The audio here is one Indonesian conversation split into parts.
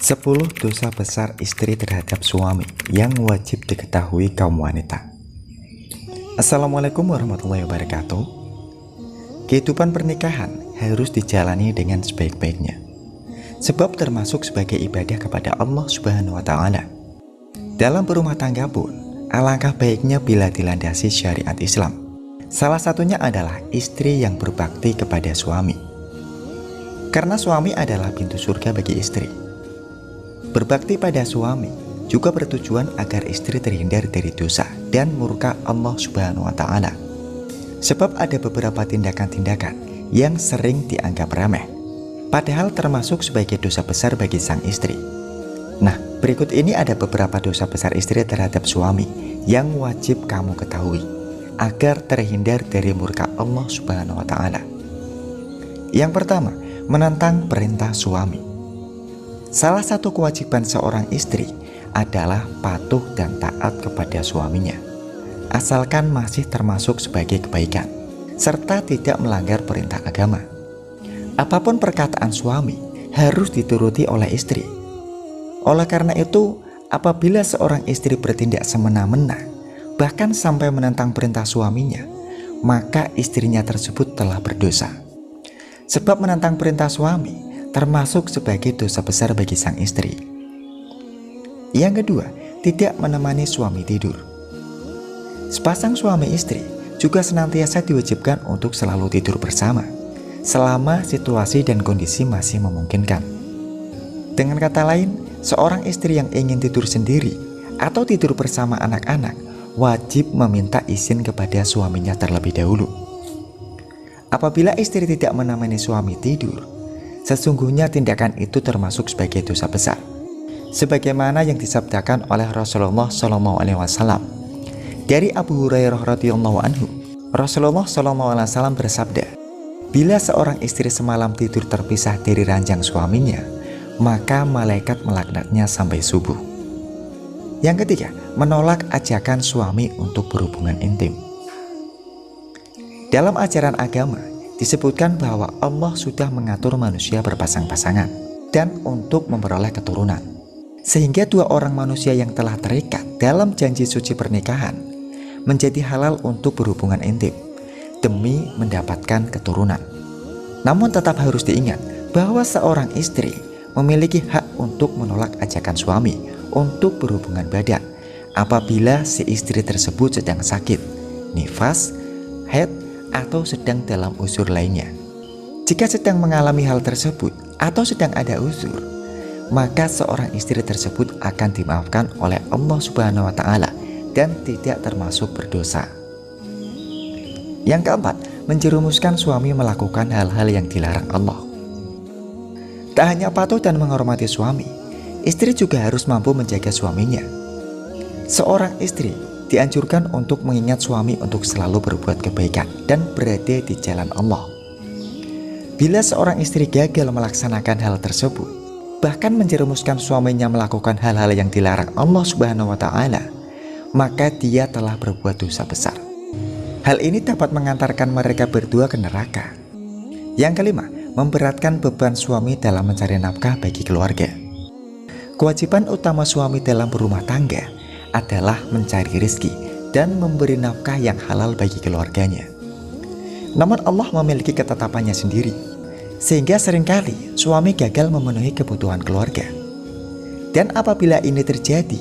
10 dosa besar istri terhadap suami yang wajib diketahui kaum wanita. Assalamualaikum warahmatullahi wabarakatuh. Kehidupan pernikahan harus dijalani dengan sebaik-baiknya, sebab termasuk sebagai ibadah kepada Allah Subhanahu wa Ta'ala. Dalam berumah tangga pun, alangkah baiknya bila dilandasi syariat Islam. Salah satunya adalah istri yang berbakti kepada suami, karena suami adalah pintu surga bagi istri. Berbakti pada suami juga bertujuan agar istri terhindar dari dosa dan murka Allah Subhanahu wa Ta'ala. Sebab ada beberapa tindakan-tindakan yang sering dianggap remeh, padahal termasuk sebagai dosa besar bagi sang istri. Nah, berikut ini ada beberapa dosa besar istri terhadap suami yang wajib kamu ketahui agar terhindar dari murka Allah Subhanahu wa Ta'ala. Yang pertama, menentang perintah suami. Salah satu kewajiban seorang istri adalah patuh dan taat kepada suaminya, asalkan masih termasuk sebagai kebaikan, serta tidak melanggar perintah agama. Apapun perkataan suami harus dituruti oleh istri. Oleh karena itu, apabila seorang istri bertindak semena-mena, bahkan sampai menentang perintah suaminya, maka istrinya tersebut telah berdosa. Sebab menentang perintah suami termasuk sebagai dosa besar bagi sang istri. Yang kedua, tidak menemani suami tidur. Sepasang suami istri juga senantiasa diwajibkan untuk selalu tidur bersama, selama situasi dan kondisi masih memungkinkan. Dengan kata lain, seorang istri yang ingin tidur sendiri atau tidur bersama anak-anak wajib meminta izin kepada suaminya terlebih dahulu. Apabila istri tidak menemani suami tidur, sesungguhnya tindakan itu termasuk sebagai dosa besar, sebagaimana yang disabdakan oleh Rasulullah SAW. Dari Abu Hurairah radhiyallahu anhu, Rasulullah SAW bersabda, bila seorang istri semalam tidur terpisah dari ranjang suaminya, maka malaikat melaknatnya sampai subuh. Yang ketiga, menolak ajakan suami untuk berhubungan intim. Dalam ajaran agama disebutkan bahwa Allah sudah mengatur manusia berpasang-pasangan dan untuk memperoleh keturunan, sehingga dua orang manusia yang telah terikat dalam janji suci pernikahan menjadi halal untuk berhubungan intim demi mendapatkan keturunan. Namun tetap harus diingat bahwa seorang istri memiliki hak untuk menolak ajakan suami untuk berhubungan badan apabila si istri tersebut sedang sakit, nifas, haid, atau sedang dalam uzur lainnya. Jika sedang mengalami hal tersebut atau sedang ada uzur, maka seorang istri tersebut akan dimaafkan oleh Allah Subhanahu wa Ta'ala dan tidak termasuk berdosa. Yang keempat, menjerumuskan suami melakukan hal-hal yang dilarang Allah. Tak hanya patuh dan menghormati suami, istri juga harus mampu menjaga suaminya. Seorang istri dianjurkan untuk mengingat suami untuk selalu berbuat kebaikan dan berada di jalan Allah. Bila seorang istri gagal melaksanakan hal tersebut, bahkan menjerumuskan suaminya melakukan hal-hal yang dilarang Allah Subhanahu wa Ta'ala, maka dia telah berbuat dosa besar. Hal ini dapat mengantarkan mereka berdua ke neraka. Yang kelima, memberatkan beban suami dalam mencari nafkah bagi keluarga. Kewajiban utama suami dalam berumah tangga adalah mencari rezeki dan memberi nafkah yang halal bagi keluarganya. Namun Allah memiliki ketetapannya sendiri, sehingga seringkali suami gagal memenuhi kebutuhan keluarga. Dan apabila ini terjadi,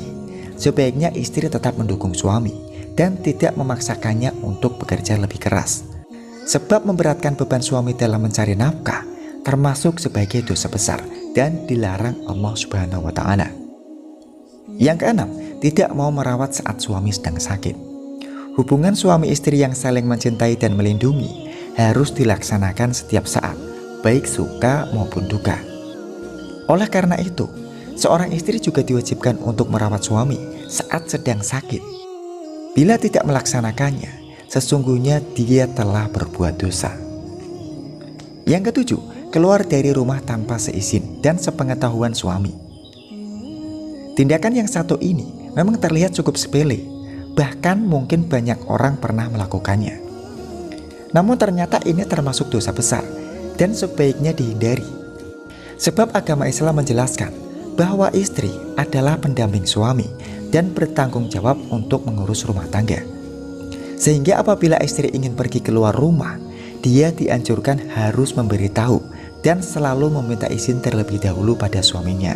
sebaiknya istri tetap mendukung suami dan tidak memaksakannya untuk bekerja lebih keras. Sebab memberatkan beban suami dalam mencari nafkah termasuk sebagai dosa besar dan dilarang Allah Subhanahu wa Ta'ala. Yang keenam, tidak mau merawat saat suami sedang sakit. Hubungan suami istri yang saling mencintai dan melindungi harus dilaksanakan setiap saat, baik suka maupun duka. Oleh karena itu, seorang istri juga diwajibkan untuk merawat suami saat sedang sakit. Bila tidak melaksanakannya, sesungguhnya dia telah berbuat dosa. Yang ketujuh, keluar dari rumah tanpa seizin dan sepengetahuan suami. Tindakan yang satu ini memang terlihat cukup sepele, bahkan mungkin banyak orang pernah melakukannya. Namun ternyata ini termasuk dosa besar dan sebaiknya dihindari. Sebab agama Islam menjelaskan bahwa istri adalah pendamping suami dan bertanggung jawab untuk mengurus rumah tangga. Sehingga apabila istri ingin pergi keluar rumah, dia dianjurkan harus memberitahu dan selalu meminta izin terlebih dahulu pada suaminya.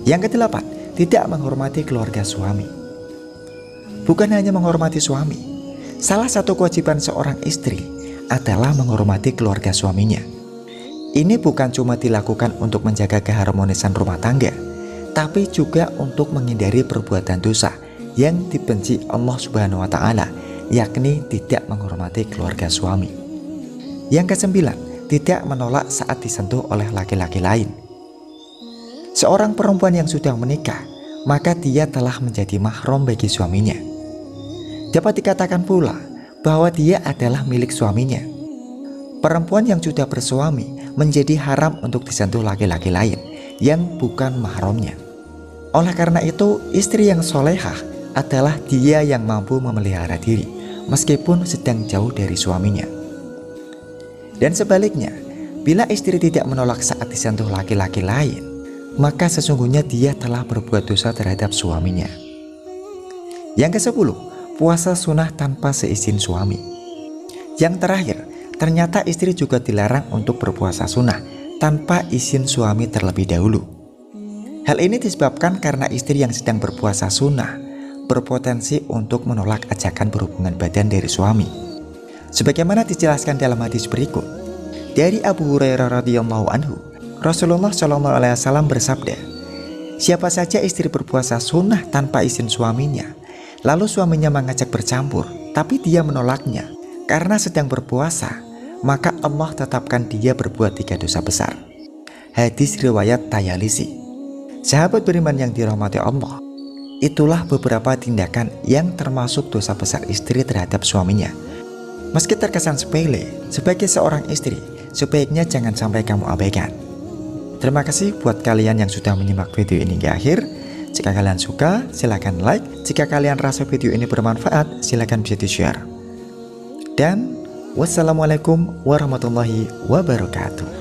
Yang kedelapan, tidak menghormati keluarga suami. Bukan hanya menghormati suami, salah satu kewajiban seorang istri adalah menghormati keluarga suaminya. Ini bukan cuma dilakukan untuk menjaga keharmonisan rumah tangga, tapi juga untuk menghindari perbuatan dosa yang dibenci Allah Subhanahu wa Ta'ala, yakni tidak menghormati keluarga suami. Yang kesembilan, tidak menolak saat disentuh oleh laki-laki lain. Seorang perempuan yang sudah menikah, maka dia telah menjadi mahram bagi suaminya. Dapat dikatakan pula bahwa dia adalah milik suaminya. Perempuan yang sudah bersuami menjadi haram untuk disentuh laki-laki lain yang bukan mahramnya. Oleh karena itu, istri yang solehah adalah dia yang mampu memelihara diri meskipun sedang jauh dari suaminya. Dan sebaliknya, bila istri tidak menolak saat disentuh laki-laki lain, maka sesungguhnya dia telah berbuat dosa terhadap suaminya. Yang ke-10, puasa sunnah tanpa seizin suami. Yang terakhir, ternyata istri juga dilarang untuk berpuasa sunnah tanpa izin suami terlebih dahulu. Hal ini disebabkan karena istri yang sedang berpuasa sunnah berpotensi untuk menolak ajakan berhubungan badan dari suami. Sebagaimana dijelaskan dalam hadis berikut, dari Abu Hurairah radhiyallahu anhu, Rasulullah Shallallahu alaihi wasallam bersabda, siapa saja istri berpuasa sunnah tanpa izin suaminya, lalu suaminya mengajak bercampur, tapi dia menolaknya karena sedang berpuasa, maka Allah tetapkan dia berbuat 3 dosa besar. Hadis riwayat Tayalisi. Sahabat beriman yang dirahmati Allah, itulah beberapa tindakan yang termasuk dosa besar istri terhadap suaminya. Meski terkesan sepele, sebagai seorang istri, sebaiknya jangan sampai kamu abaikan. Terima kasih buat kalian yang sudah menyimak video ini hingga akhir. Jika kalian suka, silahkan like. Jika kalian rasa video ini bermanfaat, silahkan bisa di-share. Dan wassalamualaikum warahmatullahi wabarakatuh.